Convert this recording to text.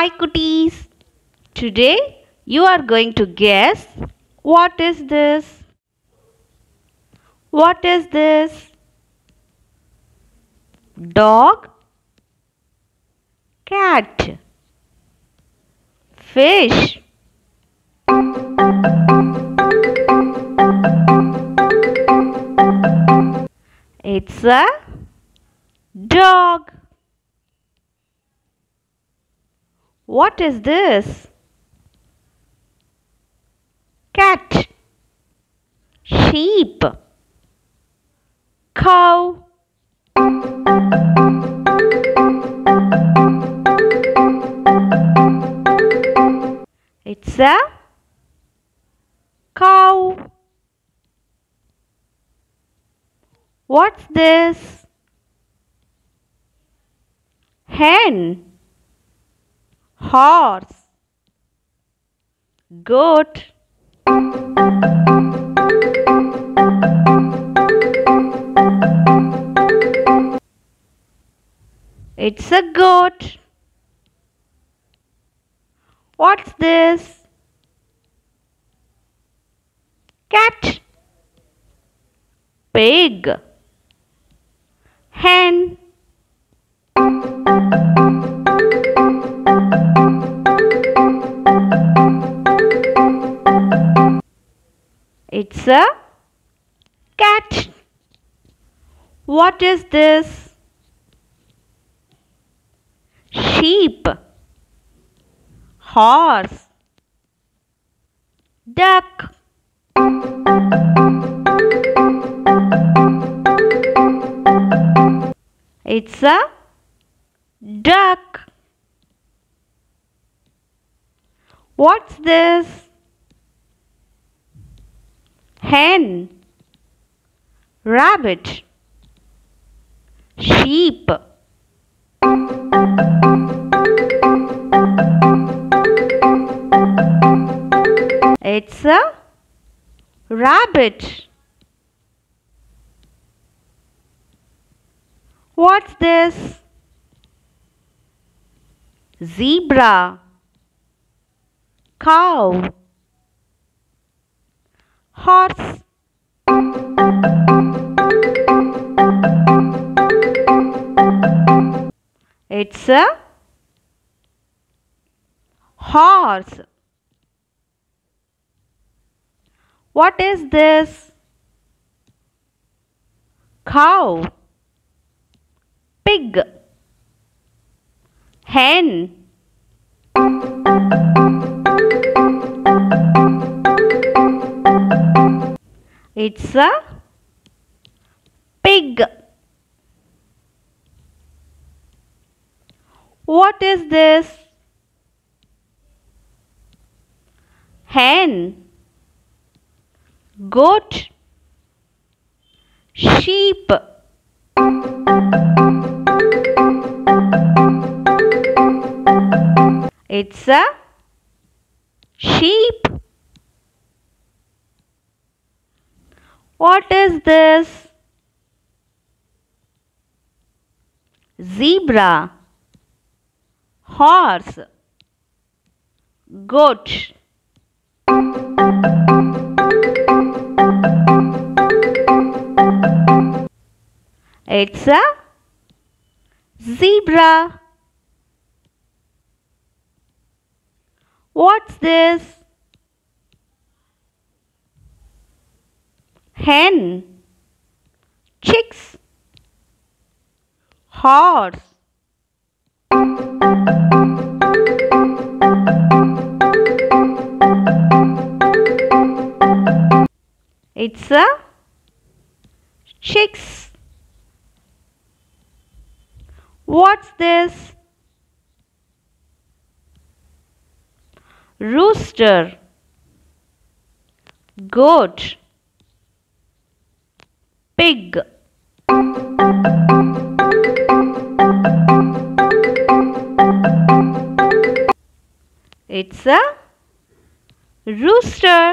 Hi cuties! Today you are going to guess what is this? What is this? Dog, cat, fish. It's a dog. What is this? Cat, sheep, cow. It's a cow. What's this? Hen, horse, goat. It's a goat. What's this? Cat, pig, hen. It's a cat. What is this? Sheep, horse, duck. It's a duck. What's this? Hen, rabbit, sheep. It's a rabbit. What's this? Zebra, cow, horse. It's a horse. What is this? Cow, pig, hen. It's a pig. What is this? Hen, goat, sheep. It's a sheep. What is this? Zebra, horse, goat. It's a zebra. What's this? Hen, chicks, horse. It's a chicks. What's this? Rooster, goat, pig. It's a rooster.